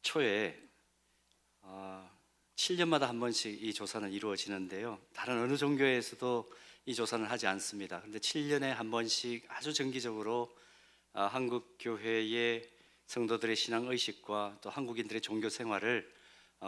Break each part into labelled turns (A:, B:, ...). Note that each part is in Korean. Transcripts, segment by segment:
A: 초에 7년마다 한 번씩 이 조사는 이루어지는데요. 다른 어느 종교에서도 이 조사는 하지 않습니다. 그런데 7년에 한 번씩 아주 정기적으로 한국 교회의 성도들의 신앙 의식과 또 한국인들의 종교 생활을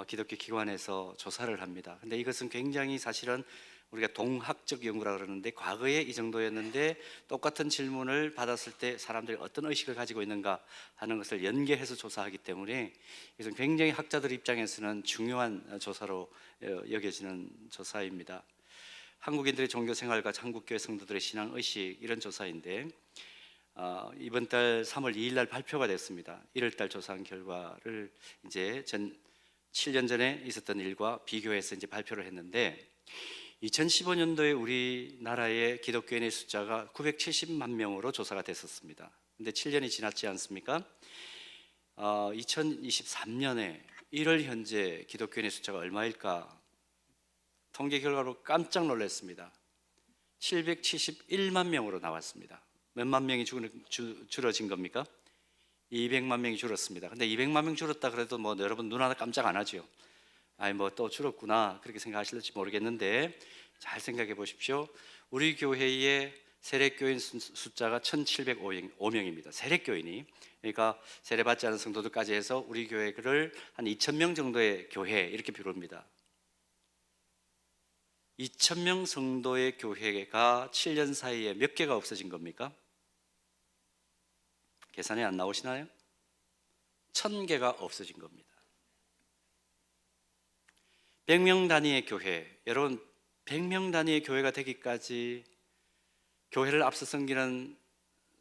A: 기독교 기관에서 조사를 합니다. 근데 이것은 굉장히 사실은 우리가 동학적 연구라 그러는데, 과거에 이 정도였는데 똑같은 질문을 받았을 때 사람들이 어떤 의식을 가지고 있는가 하는 것을 연계해서 조사하기 때문에 이것은 굉장히 학자들 입장에서는 중요한 조사로 여겨지는 조사입니다. 한국인들의 종교 생활과 한국교회 성도들의 신앙 의식, 이런 조사인데 이번 달 3월 2일 날 발표가 됐습니다. 1월 달 조사한 결과를 이제 7년 전에 있었던 일과 비교해서 이제 발표를 했는데, 2015년도에 우리나라의 기독교인의 숫자가 970만 명으로 조사가 됐었습니다. 근데 7년이 지났지 않습니까? 2023년에 1월 현재 기독교인의 숫자가 얼마일까? 통계 결과로 깜짝 놀랐습니다. 771만 명으로 나왔습니다. 몇만 명이 줄어진 겁니까? 200만 명이 줄었습니다. 근데 200만 명 줄었다 그래도 뭐 여러분 눈 하나 깜짝 안 하죠. 아니 뭐 또 줄었구나 그렇게 생각하실지 모르겠는데, 잘 생각해 보십시오. 우리 교회의 세례교인 숫자가 1705명입니다. 세례교인이, 그러니까 세례받지 않은 성도들까지 해서 우리 교회를 한 2000명 정도의 교회 이렇게 비웁니다. 2000명 성도의 교회가 7년 사이에 몇 개가 없어진 겁니까? 계산이 안 나오시나요? 1000개가 없어진 겁니다. 100명 단위의 교회, 여러분 100명 단위의 교회가 되기까지 교회를 앞서 섬기는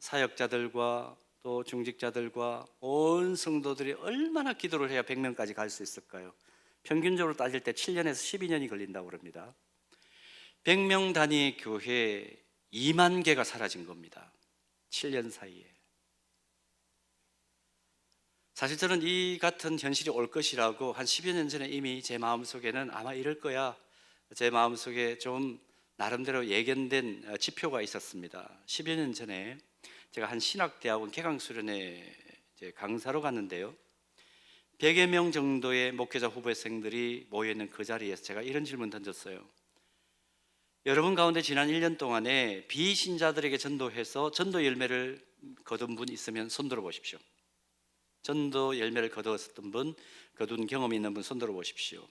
A: 사역자들과 또 중직자들과 온 성도들이 얼마나 기도를 해야 100명까지 갈 수 있을까요? 평균적으로 따질 때 7년에서 12년이 걸린다고 합니다. 100명 단위의 교회 2만 개가 사라진 겁니다. 7년 사이에. 사실 저는 이 같은 현실이 올 것이라고 한 10여 년 전에 이미 제 마음속에는 아마 이럴 거야, 제 마음속에 좀 나름대로 예견된 지표가 있었습니다. 10여 년 전에 제가 한 신학대학원 개강수련회 강사로 갔는데요, 100여 명 정도의 목회자 후보생들이 모여있는 그 자리에서 제가 이런 질문 던졌어요. 여러분 가운데 지난 1년 동안에 비신자들에게 전도해서 전도 열매를 거둔 분 있으면 손 들어 보십시오. 전도 열매를 거두었던 분, 거둔 경험이 있는 분 손 들어 보십시오.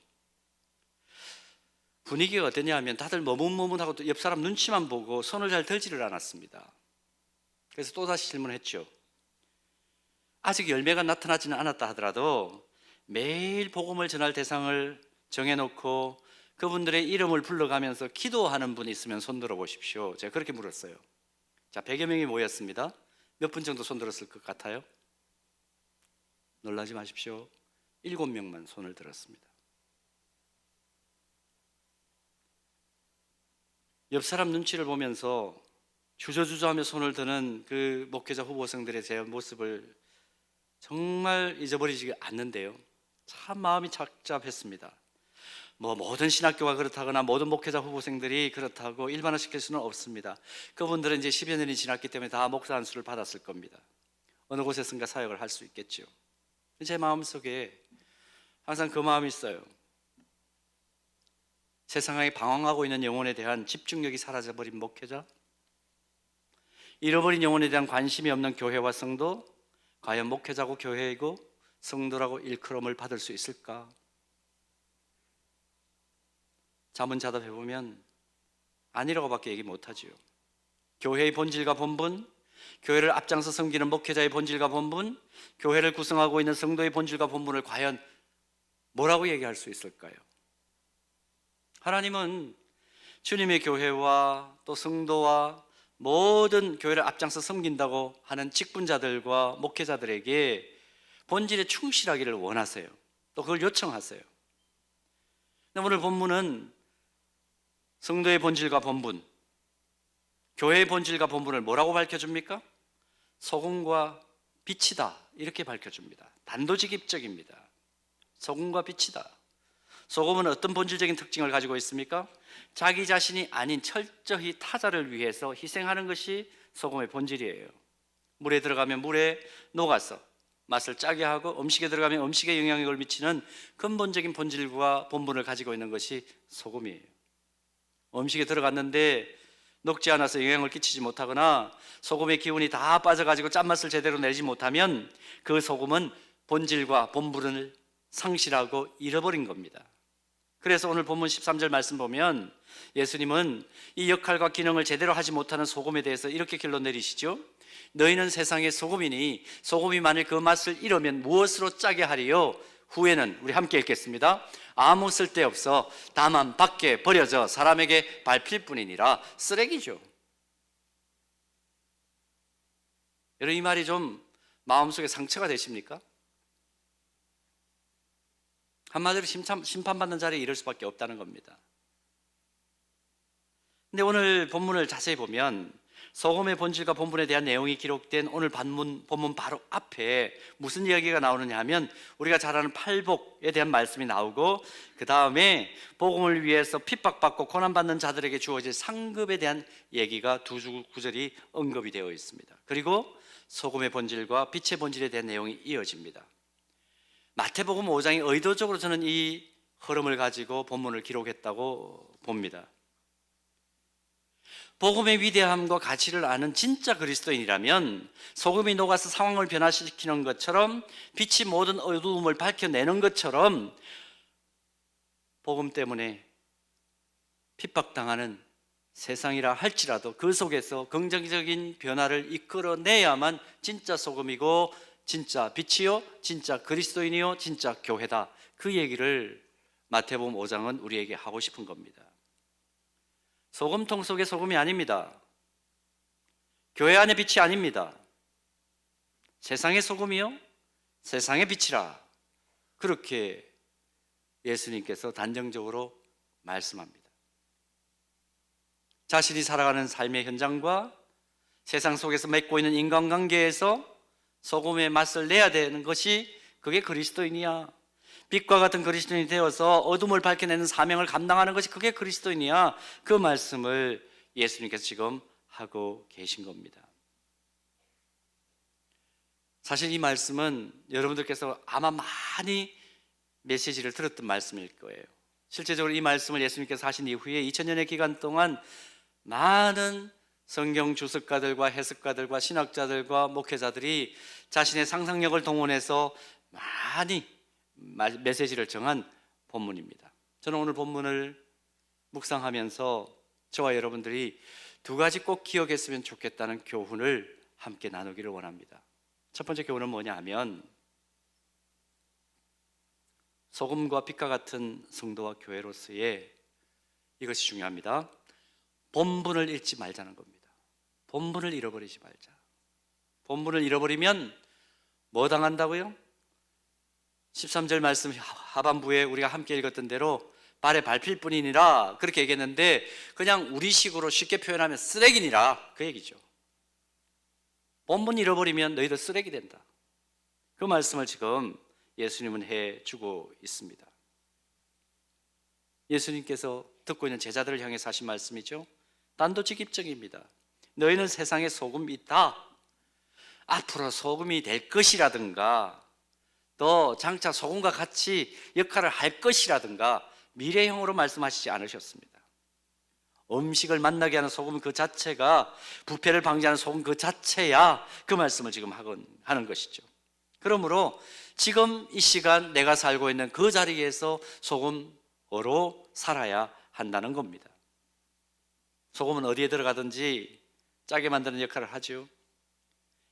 A: 분위기가 어떠냐 하면 다들 머뭇머뭇하고 또 옆 사람 눈치만 보고 손을 잘 들지를 않았습니다. 그래서 또다시 질문했죠. 아직 열매가 나타나지는 않았다 하더라도 매일 복음을 전할 대상을 정해놓고 그분들의 이름을 불러가면서 기도하는 분이 있으면 손 들어 보십시오. 제가 그렇게 물었어요. 자, 100여 명이 모였습니다. 몇 분 정도 손 들었을 것 같아요? 놀라지 마십시오. 7명만 손을 들었습니다. 옆 사람 눈치를 보면서 주저주저하며 손을 드는 그 목회자 후보생들의 제 모습을 정말 잊어버리지 않는데요, 참 마음이 착잡했습니다. 모든 신학교가 그렇다거나 모든 목회자 후보생들이 그렇다고 일반화시킬 수는 없습니다. 그분들은 이제 10여 년이 지났기 때문에 다 목사 안수를 받았을 겁니다. 어느 곳에선가 사역을 할 수 있겠죠. 제 마음속에 항상 그 마음이 있어요. 세상에 방황하고 있는 영혼에 대한 집중력이 사라져버린 목회자, 잃어버린 영혼에 대한 관심이 없는 교회와 성도, 과연 목회자고 교회이고 성도라고 일컬음을 받을 수 있을까? 자문자답해보면 아니라고밖에 얘기 못하지요. 교회의 본질과 본분, 교회를 앞장서 섬기는 목회자의 본질과 본분, 교회를 구성하고 있는 성도의 본질과 본분을 과연 뭐라고 얘기할 수 있을까요? 하나님은 주님의 교회와 또 성도와 모든 교회를 앞장서 섬긴다고 하는 직분자들과 목회자들에게 본질에 충실하기를 원하세요. 또 그걸 요청하세요. 오늘 본문은 성도의 본질과 본분, 교회의 본질과 본분을 뭐라고 밝혀줍니까? 소금과 빛이다, 이렇게 밝혀줍니다. 단도직입적입니다. 소금과 빛이다. 소금은 어떤 본질적인 특징을 가지고 있습니까? 자기 자신이 아닌 철저히 타자를 위해서 희생하는 것이 소금의 본질이에요. 물에 들어가면 물에 녹아서 맛을 짜게 하고 음식에 들어가면 음식에 영향력을 미치는 근본적인 본질과 본분을 가지고 있는 것이 소금이에요. 음식에 들어갔는데 녹지 않아서 영향을 끼치지 못하거나 소금의 기운이 다 빠져가지고 짠맛을 제대로 내지 못하면 그 소금은 본질과 본분을 상실하고 잃어버린 겁니다. 그래서 오늘 본문 13절 말씀 보면 예수님은 이 역할과 기능을 제대로 하지 못하는 소금에 대해서 이렇게 결론 내리시죠. 너희는 세상의 소금이니 소금이 만일 그 맛을 잃으면 무엇으로 짜게 하리요? 후에는 우리 함께 읽겠습니다. 아무 쓸데없어 다만 밖에 버려져 사람에게 밟힐 뿐이니라. 쓰레기죠. 여러분, 이 말이 좀 마음속에 상처가 되십니까? 한마디로 심판받는 자리에 이를 수밖에 없다는 겁니다. 근데 오늘 본문을 자세히 보면 소금의 본질과 본분에 대한 내용이 기록된 오늘 본문 바로 앞에 무슨 이야기가 나오느냐 하면 우리가 잘 아는 팔복에 대한 말씀이 나오고 그 다음에 복음을 위해서 핍박받고 고난받는 자들에게 주어질 상급에 대한 얘기가 두 구절이 언급이 되어 있습니다. 그리고 소금의 본질과 빛의 본질에 대한 내용이 이어집니다. 마태복음 5장이 의도적으로 저는 이 흐름을 가지고 본문을 기록했다고 봅니다. 복음의 위대함과 가치를 아는 진짜 그리스도인이라면 소금이 녹아서 상황을 변화시키는 것처럼 빛이 모든 어두움을 밝혀내는 것처럼 복음 때문에 핍박당하는 세상이라 할지라도 그 속에서 긍정적인 변화를 이끌어내야만 진짜 소금이고 진짜 빛이요, 진짜 그리스도인이요, 진짜 교회다. 그 얘기를 마태복음 5장은 우리에게 하고 싶은 겁니다. 소금통 속의 소금이 아닙니다. 교회 안의 빛이 아닙니다. 세상의 소금이요, 세상의 빛이라. 그렇게 예수님께서 단정적으로 말씀합니다. 자신이 살아가는 삶의 현장과 세상 속에서 맺고 있는 인간관계에서 소금의 맛을 내야 되는 것이 그게 그리스도인이야. 빛과 같은 그리스도인이 되어서 어둠을 밝혀내는 사명을 감당하는 것이 그게 그리스도인이야. 그 말씀을 예수님께서 지금 하고 계신 겁니다. 사실 이 말씀은 여러분들께서 아마 많이 메시지를 들었던 말씀일 거예요. 실제적으로 이 말씀을 예수님께서 하신 이후에 2000년의 기간 동안 많은 성경 주석가들과 해석가들과 신학자들과 목회자들이 자신의 상상력을 동원해서 많이 메시지를 정한 본문입니다. 저는 오늘 본문을 묵상하면서 저와 여러분들이 두 가지 꼭 기억했으면 좋겠다는 교훈을 함께 나누기를 원합니다. 첫 번째 교훈은 뭐냐 하면 소금과 빛과 같은 성도와 교회로서의 이것이 중요합니다. 본분을 잃지 말자는 겁니다. 본분을 잃어버리지 말자. 본분을 잃어버리면 뭐 당한다고요? 13절 말씀 하반부에 우리가 함께 읽었던 대로 발에 밟힐 뿐이니라 그렇게 얘기했는데 그냥 우리식으로 쉽게 표현하면 쓰레기니라 그 얘기죠. 본분 잃어버리면 너희들 쓰레기 된다. 그 말씀을 지금 예수님은 해주고 있습니다. 예수님께서 듣고 있는 제자들을 향해서 하신 말씀이죠. 단도직입적입니다. 너희는 세상의 소금이다. 앞으로 소금이 될 것이라든가 또 장차 소금과 같이 역할을 할 것이라든가 미래형으로 말씀하시지 않으셨습니다. 음식을 맛나게 하는 소금 그 자체가 부패를 방지하는 소금 그 자체야 그 말씀을 지금 하는 것이죠. 그러므로 지금 이 시간 내가 살고 있는 그 자리에서 소금으로 살아야 한다는 겁니다. 소금은 어디에 들어가든지 짜게 만드는 역할을 하죠.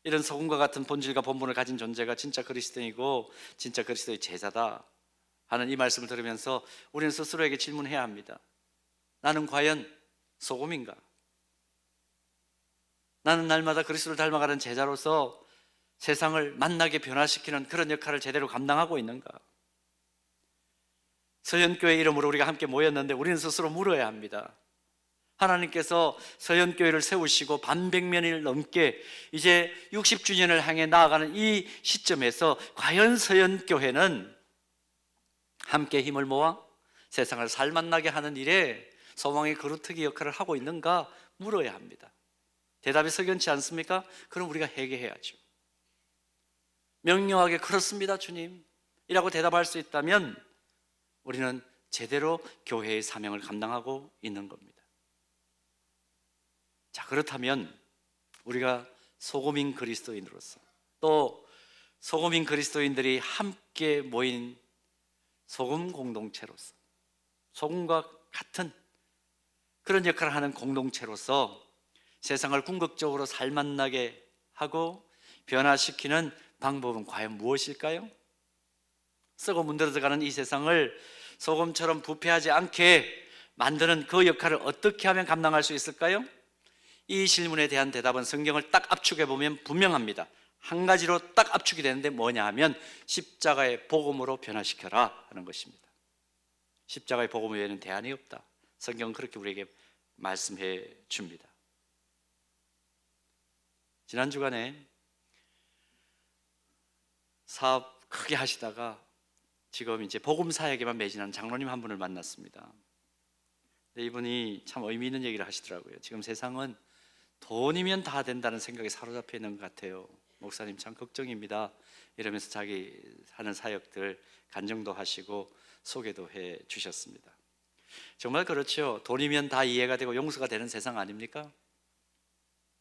A: 이런 소금과 같은 본질과 본분을 가진 존재가 진짜 그리스도인이고 진짜 그리스도의 제자다 하는 이 말씀을 들으면서 우리는 스스로에게 질문해야 합니다. 나는 과연 소금인가? 나는 날마다 그리스도를 닮아가는 제자로서 세상을 만나게 변화시키는 그런 역할을 제대로 감당하고 있는가? 서현교회 이름으로 우리가 함께 모였는데 우리는 스스로 물어야 합니다. 하나님께서 서현교회를 세우시고 반백년을 넘게 이제 60주년을 향해 나아가는 이 시점에서 과연 서현교회는 함께 힘을 모아 세상을 살만나게 하는 일에 소망의 그루터기 역할을 하고 있는가 물어야 합니다. 대답이 석연치 않습니까? 그럼 우리가 회개해야죠. 명료하게 그렇습니다 주님 이라고 대답할 수 있다면 우리는 제대로 교회의 사명을 감당하고 있는 겁니다. 자, 그렇다면 우리가 소금인 그리스도인으로서, 또 소금인 그리스도인들이 함께 모인 소금 공동체로서, 소금과 같은 그런 역할을 하는 공동체로서 세상을 궁극적으로 살맛나게 하고 변화시키는 방법은 과연 무엇일까요? 썩어 문드러져가는 이 세상을 소금처럼 부패하지 않게 만드는 그 역할을 어떻게 하면 감당할 수 있을까요? 이 질문에 대한 대답은 성경을 딱 압축해 보면 분명합니다. 한 가지로 딱 압축이 되는데 뭐냐 하면 십자가의 복음으로 변화시켜라 하는 것입니다. 십자가의 복음 외에는 대안이 없다. 성경은 그렇게 우리에게 말씀해 줍니다. 지난 주간에 사업 크게 하시다가 지금 이제 복음 사역에만 매진한 장로님 한 분을 만났습니다. 근데 이분이 참 의미 있는 얘기를 하시더라고요. 지금 세상은 돈이면 다 된다는 생각에 사로잡혀 있는 것 같아요. 목사님 참 걱정입니다. 이러면서 자기 하는 사역들 간증도 하시고 소개도 해 주셨습니다. 정말 그렇죠. 돈이면 다 이해가 되고 용서가 되는 세상 아닙니까?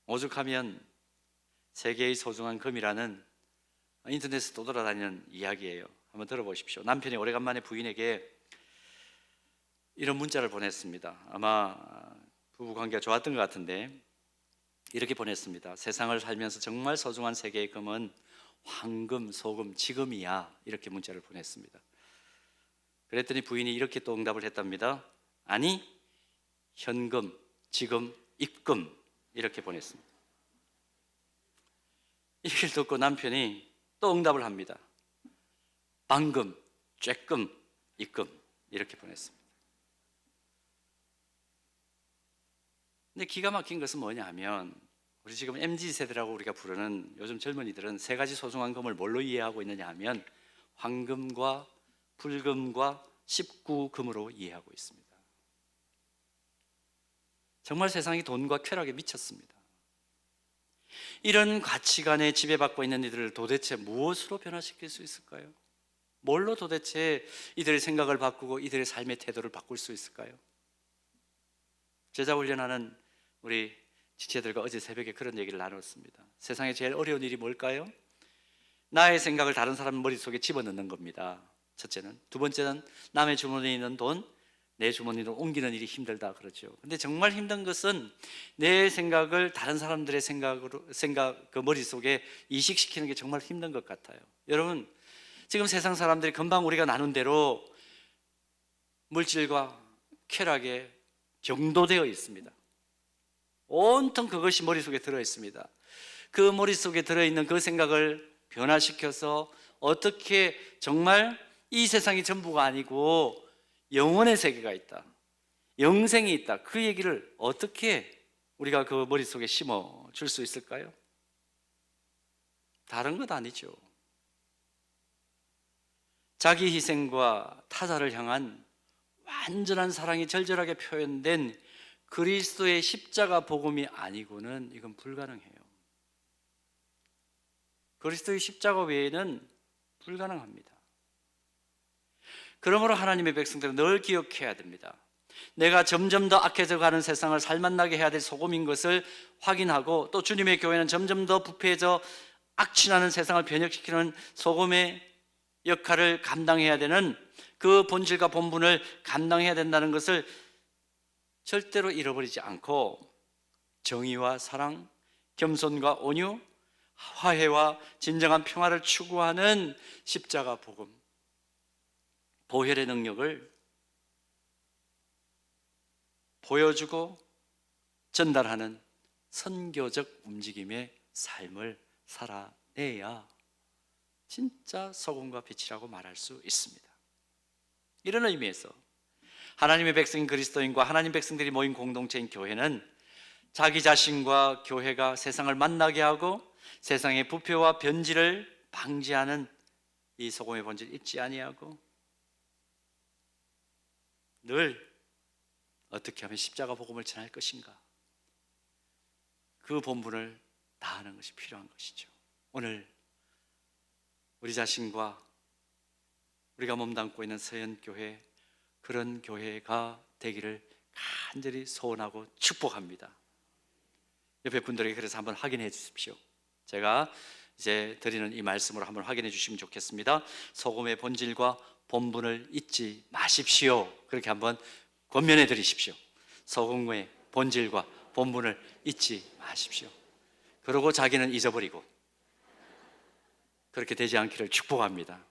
A: 오죽하면 세계의 소중한 금이라는 인터넷에 떠돌아다니는 이야기예요. 한번 들어보십시오. 남편이 오래간만에 부인에게 이런 문자를 보냈습니다. 아마 부부관계가 좋았던 것 같은데 이렇게 보냈습니다. 세상을 살면서 정말 소중한 세계의 금은 황금, 소금, 지금이야. 이렇게 문자를 보냈습니다. 그랬더니 부인이 이렇게 또 응답을 했답니다. 아니, 현금, 지금, 입금. 이렇게 보냈습니다. 이걸 듣고 남편이 또 응답을 합니다. 방금, 쬐끔, 입금. 이렇게 보냈습니다. 근데 기가 막힌 것은 뭐냐 하면 우리 지금 MZ세대라고 우리가 부르는 요즘 젊은이들은 세 가지 소중한 금을 뭘로 이해하고 있느냐 하면 황금과 불금과 19금으로 이해하고 있습니다. 정말 세상이 돈과 쾌락에 미쳤습니다. 이런 가치관에 지배받고 있는 이들을 도대체 무엇으로 변화시킬 수 있을까요? 뭘로 도대체 이들의 생각을 바꾸고 이들의 삶의 태도를 바꿀 수 있을까요? 제자 훈련하는 우리 지체들과 어제 새벽에 그런 얘기를 나눴습니다. 세상에 제일 어려운 일이 뭘까요? 나의 생각을 다른 사람 머릿속에 집어넣는 겁니다. 첫째는. 두 번째는 남의 주머니에 있는 돈, 내 주머니로 옮기는 일이 힘들다 그러죠. 근데 정말 힘든 것은 내 생각을 다른 사람들의 그 머릿속에 이식시키는 게 정말 힘든 것 같아요. 여러분, 지금 세상 사람들이 금방 우리가 나눈 대로 물질과 쾌락에 경도되어 있습니다. 온통 그것이 머릿속에 들어있습니다. 그 머릿속에 들어있는 그 생각을 변화시켜서 어떻게 정말 이 세상이 전부가 아니고 영혼의 세계가 있다, 영생이 있다, 그 얘기를 어떻게 우리가 그 머릿속에 심어 줄 수 있을까요? 다른 것 아니죠. 자기 희생과 타자를 향한 완전한 사랑이 절절하게 표현된 그리스도의 십자가 복음이 아니고는 이건 불가능해요. 그리스도의 십자가 외에는 불가능합니다. 그러므로 하나님의 백성들은 늘 기억해야 됩니다. 내가 점점 더 악해져 가는 세상을 살맛나게 해야 될 소금인 것을 확인하고, 또 주님의 교회는 점점 더 부패해져 악취나는 세상을 변혁시키는 소금의 역할을 감당해야 되는 그 본질과 본분을 감당해야 된다는 것을 절대로 잃어버리지 않고 정의와 사랑, 겸손과 온유, 화해와 진정한 평화를 추구하는 십자가 복음, 보혈의 능력을 보여주고 전달하는 선교적 움직임의 삶을 살아내야 진짜 소금과 빛이라고 말할 수 있습니다. 이런 의미에서 하나님의 백성인 그리스도인과 하나님 백성들이 모인 공동체인 교회는 자기 자신과 교회가 세상을 만나게 하고 세상의 부패와 변질을 방지하는 이 소금의 본질을 잊지 아니하고 늘 어떻게 하면 십자가 복음을 전할 것인가, 그 본분을 다하는 것이 필요한 것이죠. 오늘 우리 자신과 우리가 몸담고 있는 서현교회, 그런 교회가 되기를 간절히 소원하고 축복합니다. 옆에 분들에게 그래서 한번 확인해 주십시오. 제가 이제 드리는 이 말씀으로 한번 확인해 주시면 좋겠습니다. 소금의 본질과 본분을 잊지 마십시오. 그렇게 한번 권면해 드리십시오. 소금의 본질과 본분을 잊지 마십시오. 그러고 자기는 잊어버리고, 그렇게 되지 않기를 축복합니다.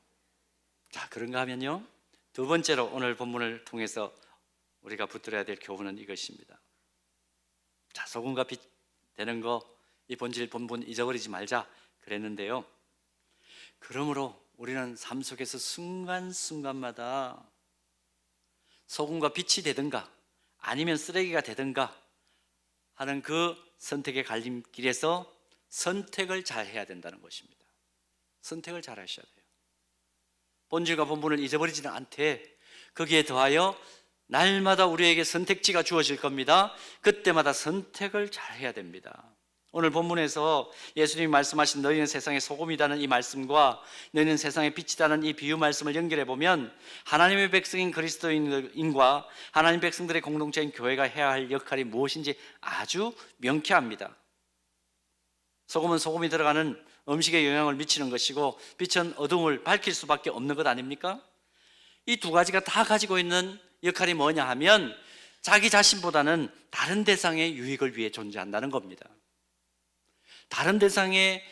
A: 자, 그런가 하면요, 두 번째로 오늘 본문을 통해서 우리가 붙들어야 될 교훈은 이것입니다. 자, 소금과 빛 되는 거, 이 본질 본분 잊어버리지 말자 그랬는데요, 그러므로 우리는 삶 속에서 순간순간마다 소금과 빛이 되든가 아니면 쓰레기가 되든가 하는 그 선택의 갈림길에서 선택을 잘 해야 된다는 것입니다. 선택을 잘 하셔야 돼요. 본질과 본분을 잊어버리지는 않되 거기에 더하여 날마다 우리에게 선택지가 주어질 겁니다. 그때마다 선택을 잘 해야 됩니다. 오늘 본문에서 예수님이 말씀하신 너희는 세상의 소금이라는 이 말씀과 너희는 세상의 빛이라는 이 비유 말씀을 연결해 보면 하나님의 백성인 그리스도인과 하나님 백성들의 공동체인 교회가 해야 할 역할이 무엇인지 아주 명쾌합니다. 소금은 소금이 들어가는 음식에 영향을 미치는 것이고 빛은 어둠을 밝힐 수밖에 없는 것 아닙니까? 이 두 가지가 다 가지고 있는 역할이 뭐냐 하면 자기 자신보다는 다른 대상의 유익을 위해 존재한다는 겁니다. 다른 대상에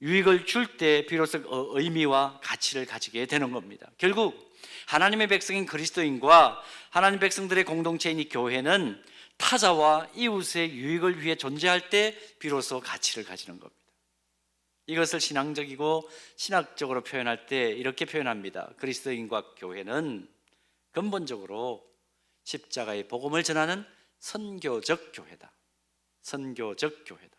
A: 유익을 줄 때 비로소 의미와 가치를 가지게 되는 겁니다. 결국 하나님의 백성인 그리스도인과 하나님 백성들의 공동체인 이 교회는 타자와 이웃의 유익을 위해 존재할 때 비로소 가치를 가지는 겁니다. 이것을 신앙적이고 신학적으로 표현할 때 이렇게 표현합니다. 그리스도인과 교회는 근본적으로 십자가의 복음을 전하는 선교적 교회다. 선교적 교회다.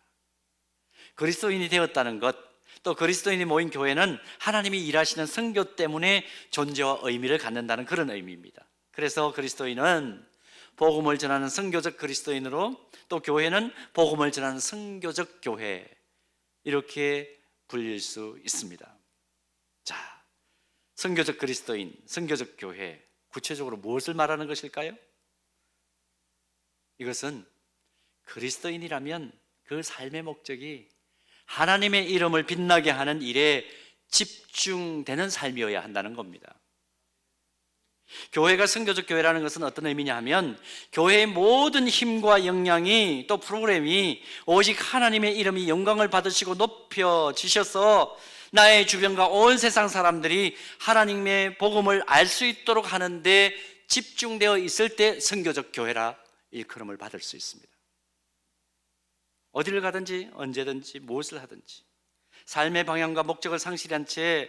A: 그리스도인이 되었다는 것, 또 그리스도인이 모인 교회는 하나님이 일하시는 선교 때문에 존재와 의미를 갖는다는 그런 의미입니다. 그래서 그리스도인은 복음을 전하는 선교적 그리스도인으로, 또 교회는 복음을 전하는 선교적 교회, 이렇게 불릴 수 있습니다. 자, 선교적 그리스도인, 선교적 교회, 구체적으로 무엇을 말하는 것일까요? 이것은 그리스도인이라면 그 삶의 목적이 하나님의 이름을 빛나게 하는 일에 집중되는 삶이어야 한다는 겁니다. 교회가 선교적 교회라는 것은 어떤 의미냐 하면 교회의 모든 힘과 역량이, 또 프로그램이 오직 하나님의 이름이 영광을 받으시고 높여지셔서 나의 주변과 온 세상 사람들이 하나님의 복음을 알 수 있도록 하는데 집중되어 있을 때 선교적 교회라 일컬음을 받을 수 있습니다. 어디를 가든지 언제든지 무엇을 하든지 삶의 방향과 목적을 상실한 채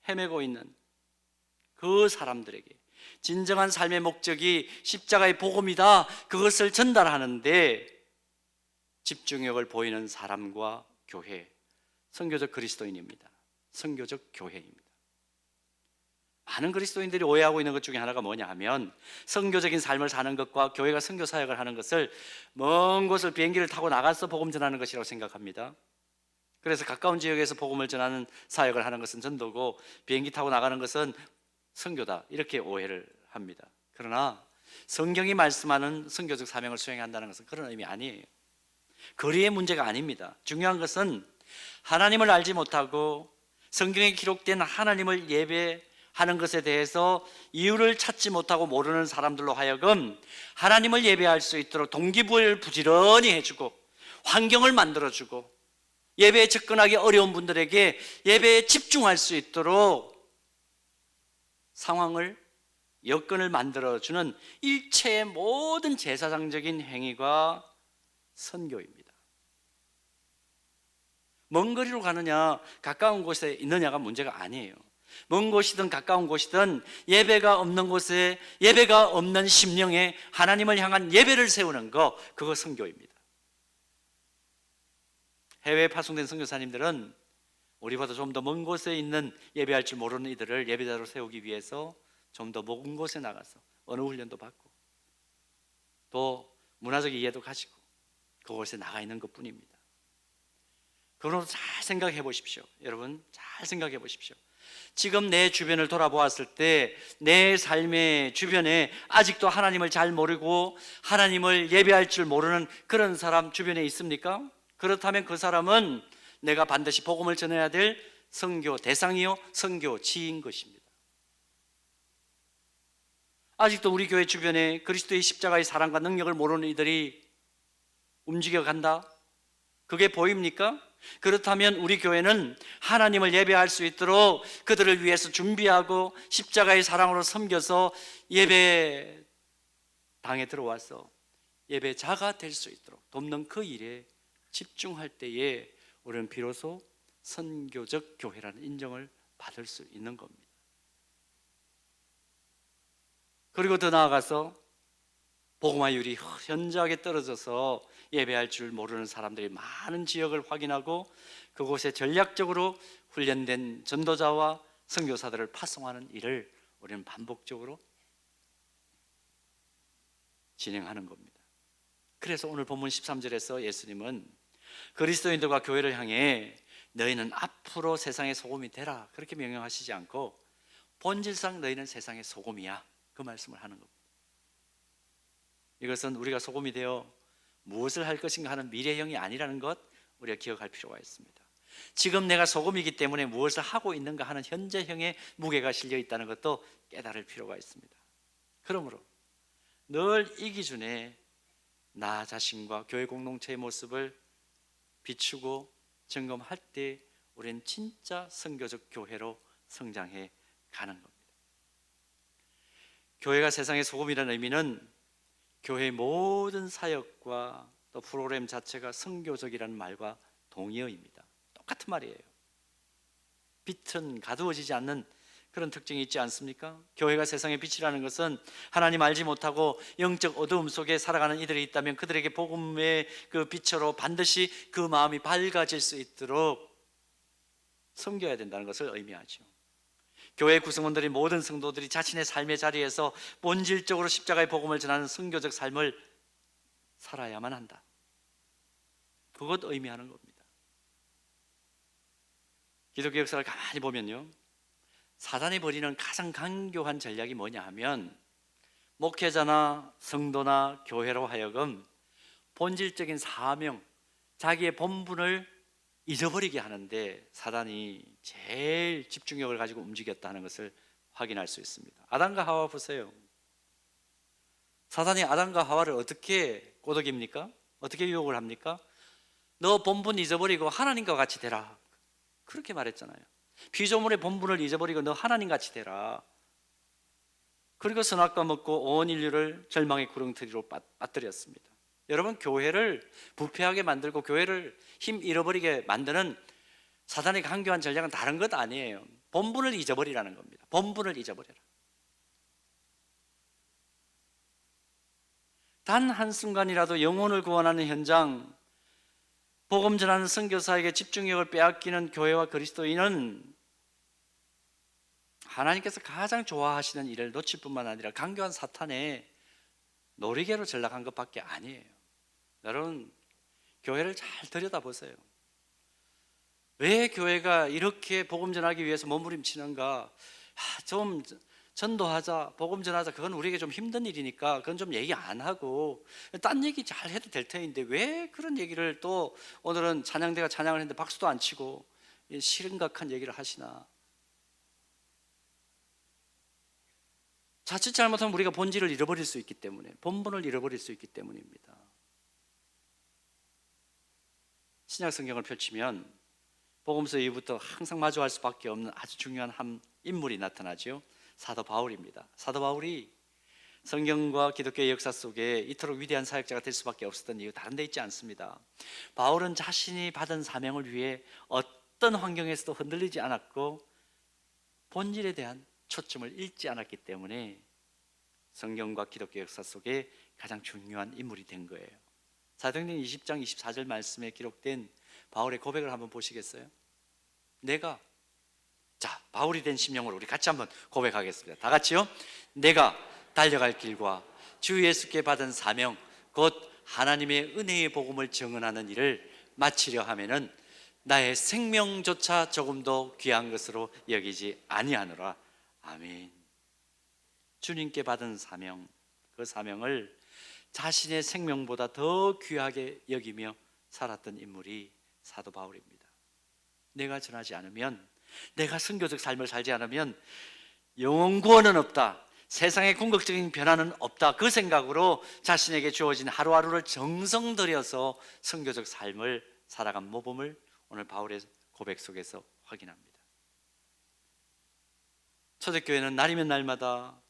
A: 헤매고 있는 그 사람들에게 진정한 삶의 목적이 십자가의 복음이다, 그것을 전달하는데 집중력을 보이는 사람과 교회, 선교적 그리스도인입니다. 선교적 교회입니다. 많은 그리스도인들이 오해하고 있는 것 중에 하나가 뭐냐 하면 선교적인 삶을 사는 것과 교회가 선교 사역을 하는 것을 먼 곳을 비행기를 타고 나가서 복음 전하는 것이라고 생각합니다. 그래서 가까운 지역에서 복음을 전하는 사역을 하는 것은 전도고 비행기 타고 나가는 것은 선교다, 이렇게 오해를 합니다. 그러나 성경이 말씀하는 선교적 사명을 수행한다는 것은 그런 의미 아니에요. 거리의 문제가 아닙니다. 중요한 것은 하나님을 알지 못하고 성경에 기록된 하나님을 예배하는 것에 대해서 이유를 찾지 못하고 모르는 사람들로 하여금 하나님을 예배할 수 있도록 동기부여를 부지런히 해주고 환경을 만들어주고 예배에 접근하기 어려운 분들에게 예배에 집중할 수 있도록 상황을, 여건을 만들어주는 일체의 모든 제사장적인 행위가 선교입니다. 먼 거리로 가느냐 가까운 곳에 있느냐가 문제가 아니에요. 먼 곳이든 가까운 곳이든 예배가 없는 곳에, 예배가 없는 심령에 하나님을 향한 예배를 세우는 거, 그거 선교입니다. 해외에 파송된 선교사님들은 우리보다 좀 더 먼 곳에 있는 예배할 줄 모르는 이들을 예배자로 세우기 위해서 좀 더 먼 곳에 나가서 언어 훈련도 받고 또 문화적 이해도 가지고 그곳에 나가 있는 것뿐입니다. 그러므로 잘 생각해 보십시오. 여러분 잘 생각해 보십시오. 지금 내 주변을 돌아보았을 때 내 삶의 주변에 아직도 하나님을 잘 모르고 하나님을 예배할 줄 모르는 그런 사람 주변에 있습니까? 그렇다면 그 사람은 내가 반드시 복음을 전해야 될 선교 대상이요 선교지인 것입니다. 아직도 우리 교회 주변에 그리스도의 십자가의 사랑과 능력을 모르는 이들이 움직여 간다? 그게 보입니까? 그렇다면 우리 교회는 하나님을 예배할 수 있도록 그들을 위해서 준비하고 십자가의 사랑으로 섬겨서 예배당에 들어와서 예배자가 될 수 있도록 돕는 그 일에 집중할 때에 우리는 비로소 선교적 교회라는 인정을 받을 수 있는 겁니다. 그리고 더 나아가서 복음화율이 현저하게 떨어져서 예배할 줄 모르는 사람들이 많은 지역을 확인하고 그곳에 전략적으로 훈련된 전도자와 선교사들을 파송하는 일을 우리는 반복적으로 진행하는 겁니다. 그래서 오늘 본문 13절에서 예수님은 그리스도인들과 교회를 향해 너희는 앞으로 세상의 소금이 되라 그렇게 명령하시지 않고 본질상 너희는 세상의 소금이야 그 말씀을 하는 겁니다. 이것은 우리가 소금이 되어 무엇을 할 것인가 하는 미래형이 아니라는 것 우리가 기억할 필요가 있습니다. 지금 내가 소금이기 때문에 무엇을 하고 있는가 하는 현재형의 무게가 실려 있다는 것도 깨달을 필요가 있습니다. 그러므로 늘 이 기준에 나 자신과 교회 공동체의 모습을 비추고 점검할 때 우리는 진짜 선교적 교회로 성장해 가는 겁니다. 교회가 세상의 소금이라는 의미는 교회의 모든 사역과 또 프로그램 자체가 선교적이라는 말과 동의어입니다. 똑같은 말이에요. 빛은 가두어지지 않는 그런 특징이 있지 않습니까? 교회가 세상의 빛이라는 것은 하나님 알지 못하고 영적 어두움 속에 살아가는 이들이 있다면 그들에게 복음의 그 빛으로 반드시 그 마음이 밝아질 수 있도록 섬겨야 된다는 것을 의미하죠. 교회 구성원들이 모든 성도들이 자신의 삶의 자리에서 본질적으로 십자가의 복음을 전하는 선교적 삶을 살아야만 한다. 그것 의미하는 겁니다. 기독교 역사를 가만히 보면요, 사단이 벌이는 가장 강교한 전략이 뭐냐 하면 목회자나 성도나 교회로 하여금 본질적인 사명, 자기의 본분을 잊어버리게 하는데 사단이 제일 집중력을 가지고 움직였다는 것을 확인할 수 있습니다. 아담과 하와 보세요. 사단이 아담과 하와를 어떻게 꼬드깁니까? 어떻게 유혹을 합니까? 너 본분 잊어버리고 하나님과 같이 되라 그렇게 말했잖아요. 피조물의 본분을 잊어버리고 너 하나님같이 되라. 그리고 선악과 먹고 온 인류를 절망의 구렁텅이로 빠뜨렸습니다. 여러분, 교회를 부패하게 만들고 교회를 힘 잃어버리게 만드는 사단의 강교한 전략은 다른 것 아니에요. 본분을 잊어버리라는 겁니다. 본분을 잊어버려라. 단 한순간이라도 영혼을 구원하는 현장, 복음 전하는 선교사에게 집중력을 빼앗기는 교회와 그리스도인은 하나님께서 가장 좋아하시는 일을 놓칠 뿐만 아니라 강교한 사탄의 놀이개로 전락한 것밖에 아니에요. 여러분, 교회를 잘 들여다보세요. 왜 교회가 이렇게 복음 전하기 위해서 몸부림치는가? 좀 전도하자, 복음 전하자, 그건 우리에게 좀 힘든 일이니까 그건 좀 얘기 안 하고 딴 얘기 잘 해도 될 텐데 왜 그런 얘기를 또 오늘은 찬양대가 찬양을 했는데 박수도 안 치고 심각한 얘기를 하시나? 자칫 잘못하면 우리가 본질을 잃어버릴 수 있기 때문에, 본분을 잃어버릴 수 있기 때문입니다. 신약 성경을 펼치면 복음서 이후부터 항상 마주할 수밖에 없는 아주 중요한 한 인물이 나타나죠. 사도 바울입니다. 사도 바울이 성경과 기독교의 역사 속에 이토록 위대한 사역자가 될 수밖에 없었던 이유 다른 데 있지 않습니다. 바울은 자신이 받은 사명을 위해 어떤 환경에서도 흔들리지 않았고 본질에 대한 초점을 잃지 않았기 때문에 성경과 기독교 역사 속에 가장 중요한 인물이 된 거예요. 사도행전 20장 24절 말씀에 기록된 바울의 고백을 한번 보시겠어요? 바울이 된 심령으로 우리 같이 한번 고백하겠습니다. 다 같이요. 내가 달려갈 길과 주 예수께 받은 사명 곧 하나님의 은혜의 복음을 증언하는 일을 마치려 하면은 나의 생명조차 조금도 귀한 것으로 여기지 아니하노라. 아멘. 주님께 받은 사명, 그 사명을 자신의 생명보다 더 귀하게 여기며 살았던 인물이 사도 바울입니다. 내가 전하지 않으면, 내가 선교적 삶을 살지 않으면 영원 구원은 없다, 세상에 궁극적인 변화는 없다, 그 생각으로 자신에게 주어진 하루하루를 정성 들여서 선교적 삶을 살아간 모범을 오늘 바울의 고백 속에서 확인합니다. 초대교회는 날이면 날마다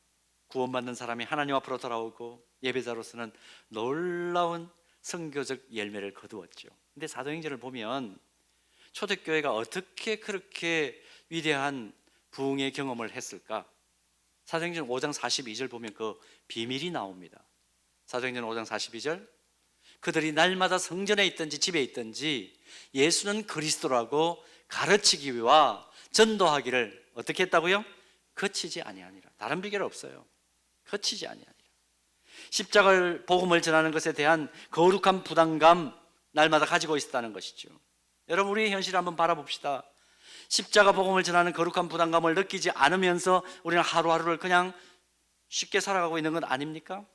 A: 구원받는 사람이 하나님 앞으로 돌아오고 예배자로서는 놀라운 선교적 열매를 거두었죠. 근데 사도행전을 보면 초대교회가 어떻게 그렇게 위대한 부흥의 경험을 했을까? 사도행전 5장 42절 보면 그 비밀이 나옵니다. 사도행전 5장 42절, 그들이 날마다 성전에 있든지 집에 있든지 예수는 그리스도라고 가르치기와 전도하기를 어떻게 했다고요? 거치지 아니하니라. 다른 비결 없어요. 거치지 아니하니라. 십자가를 복음을 전하는 것에 대한 거룩한 부담감 날마다 가지고 있었다는 것이죠. 여러분, 우리의 현실을 한번 바라봅시다. 십자가 복음을 전하는 거룩한 부담감을 느끼지 않으면서 우리는 하루하루를 그냥 쉽게 살아가고 있는 건 아닙니까?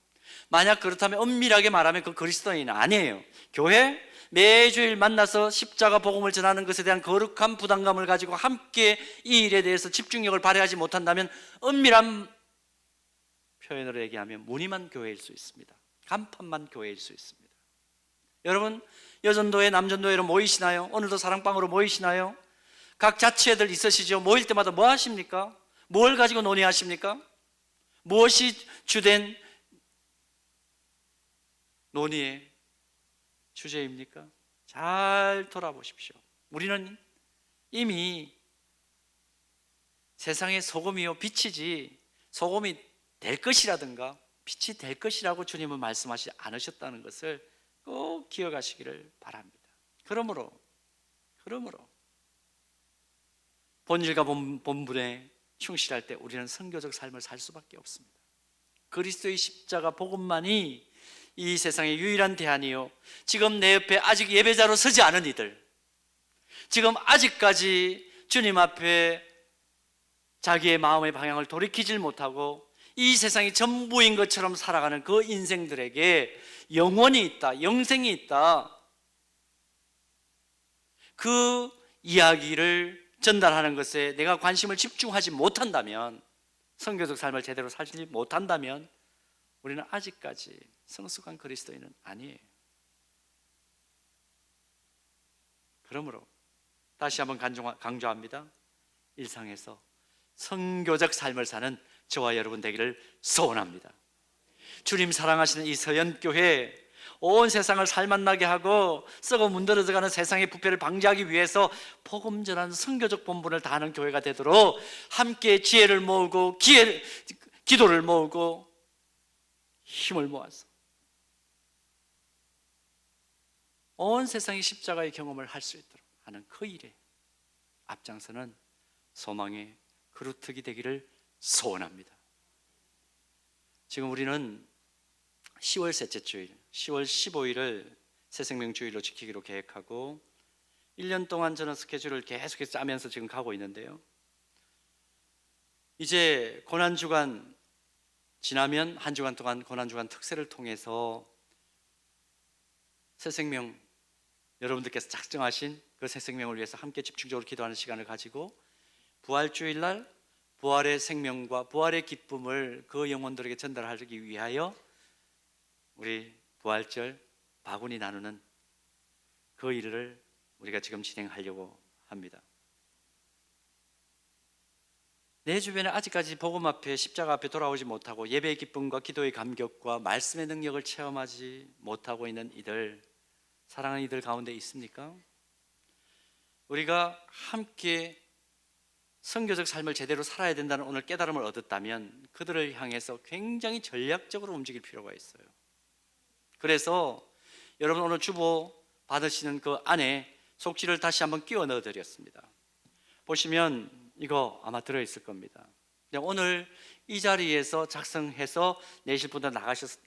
A: 만약 그렇다면 엄밀하게 말하면 그 그리스도인은 아니에요. 교회 매주일 만나서 십자가 복음을 전하는 것에 대한 거룩한 부담감을 가지고 함께 이 일에 대해서 집중력을 발휘하지 못한다면 엄밀한 표현으로 얘기하면 무늬만 교회일 수 있습니다. 간판만 교회일 수 있습니다. 여러분, 여전도회, 남전도회로 모이시나요? 오늘도 사랑방으로 모이시나요? 각 자치회들 있으시죠? 모일 때마다 뭐 하십니까? 뭘 가지고 논의하십니까? 무엇이 주된 논의의 주제입니까? 잘 돌아보십시오. 우리는 이미 세상의 소금이요 빛이지 소금이 될 것이라든가 빛이 될 것이라고 주님은 말씀하시지 않으셨다는 것을 꼭 기억하시기를 바랍니다. 그러므로 본질과 본분에 충실할 때 우리는 선교적 삶을 살 수밖에 없습니다. 그리스도의 십자가 복음만이 이 세상의 유일한 대안이요, 지금 내 옆에 아직 예배자로 서지 않은 이들, 지금 아직까지 주님 앞에 자기의 마음의 방향을 돌이키질 못하고 이 세상이 전부인 것처럼 살아가는 그 인생들에게 영원이 있다, 영생이 있다, 그 이야기를 전달하는 것에 내가 관심을 집중하지 못한다면, 선교적 삶을 제대로 살지 못한다면 우리는 아직까지 성숙한 그리스도인은 아니에요. 그러므로 다시 한번 강조합니다. 일상에서 선교적 삶을 사는 저와 여러분 되기를 소원합니다. 주님 사랑하시는 이 서연교회, 온 세상을 살맛나게 하고 썩어 문드러져가는 세상의 부패를 방지하기 위해서 복음 전하는 선교적 본분을 다하는 교회가 되도록 함께 지혜를 모으고 기도를 모으고 힘을 모아서 온 세상이 십자가의 경험을 할 수 있도록 하는 그 일에 앞장서는 소망의 그루터기 되기를 소원합니다. 지금 우리는 10월 셋째 주일, 10월 15일을 새생명주일로 지키기로 계획하고 1년 동안 저는 스케줄을 계속해서 짜면서 지금 가고 있는데요, 이제 고난주간 지나면 한 주간 동안 고난주간 특세를 통해서 새생명, 여러분들께서 작정하신 그 새생명을 위해서 함께 집중적으로 기도하는 시간을 가지고 부활주일날 부활의 생명과 부활의 기쁨을 그 영혼들에게 전달하기 위하여 우리 부활절 바구니 나누는 그 일을 우리가 지금 진행하려고 합니다. 내 주변에 아직까지 복음 앞에, 십자가 앞에 돌아오지 못하고 예배의 기쁨과 기도의 감격과 말씀의 능력을 체험하지 못하고 있는 이들, 사랑하는 이들 가운데 있습니까? 우리가 함께 선교적 삶을 제대로 살아야 된다는 오늘 깨달음을 얻었다면 그들을 향해서 굉장히 전략적으로 움직일 필요가 있어요. 그래서 여러분 오늘 주보 받으시는 그 안에 속지를 다시 한번 끼워 넣어 드렸습니다. 보시면 이거 아마 들어있을 겁니다. 오늘 이 자리에서 작성해서 내실 분들 나가셔서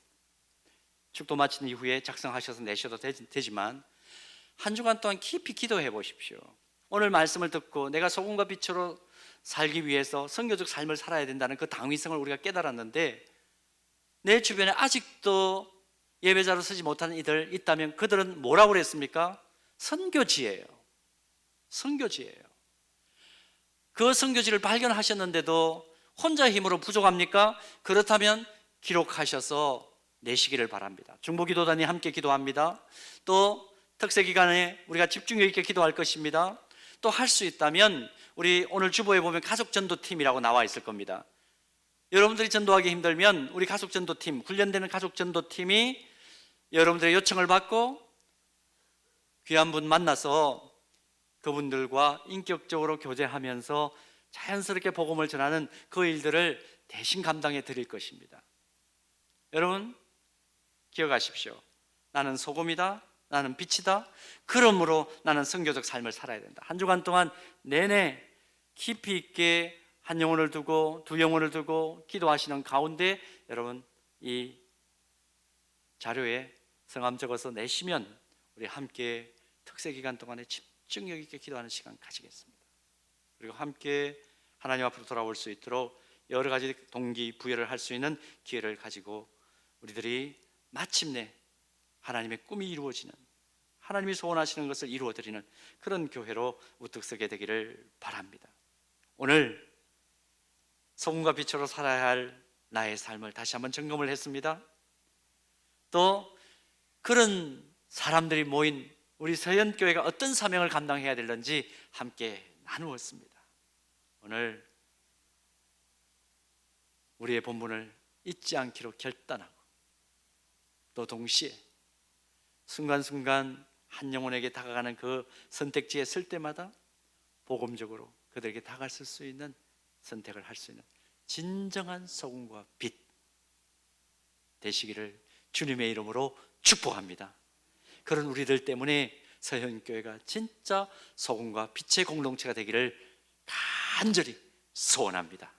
A: 축도 마친 이후에 작성하셔서 내셔도 되지만 한 주간 동안 깊이 기도해 보십시오. 오늘 말씀을 듣고 내가 소금과 빛으로 살기 위해서 선교적 삶을 살아야 된다는 그 당위성을 우리가 깨달았는데, 내 주변에 아직도 예배자로 서지 못하는 이들 있다면 그들은 뭐라고 그랬습니까? 선교지예요. 선교지예요. 그 선교지를 발견하셨는데도 혼자 힘으로 부족합니까? 그렇다면 기록하셔서 내시기를 바랍니다. 중보기도단이 함께 기도합니다. 또 특세기간에 우리가 집중력 있게 기도할 것입니다. 또 할 수 있다면 우리 오늘 주보에 보면 가족전도팀이라고 나와 있을 겁니다. 여러분들이 전도하기 힘들면 우리 가족전도팀, 훈련되는 가족전도팀이 여러분들의 요청을 받고 귀한 분 만나서 그분들과 인격적으로 교제하면서 자연스럽게 복음을 전하는 그 일들을 대신 감당해 드릴 것입니다. 여러분 기억하십시오. 나는 소금이다, 나는 빛이다. 그러므로 나는 선교적 삶을 살아야 된다. 한 주간 동안 내내 깊이 있게 한 영혼을 두고 두 영혼을 두고 기도하시는 가운데 여러분 이 자료에 성함 적어서 내시면 우리 함께 특세기간 동안에 집중력 있게 기도하는 시간 가지겠습니다. 그리고 함께 하나님 앞으로 돌아올 수 있도록 여러 가지 동기부여를 할 수 있는 기회를 가지고 우리들이 마침내 하나님의 꿈이 이루어지는, 하나님이 소원하시는 것을 이루어드리는 그런 교회로 우뚝 서게 되기를 바랍니다. 오늘 소금과 빛으로 살아야 할 나의 삶을 다시 한번 점검을 했습니다. 또 그런 사람들이 모인 우리 서현교회가 어떤 사명을 감당해야 되는지 함께 나누었습니다. 오늘 우리의 본분을 잊지 않기로 결단하고 또 동시에 순간순간 한 영혼에게 다가가는 그 선택지에 설 때마다 복음적으로 그들에게 다가갈 수 있는 선택을 할 수 있는 진정한 소금과 빛 되시기를 주님의 이름으로 축복합니다. 그런 우리들 때문에 서현교회가 진짜 소금과 빛의 공동체가 되기를 간절히 소원합니다.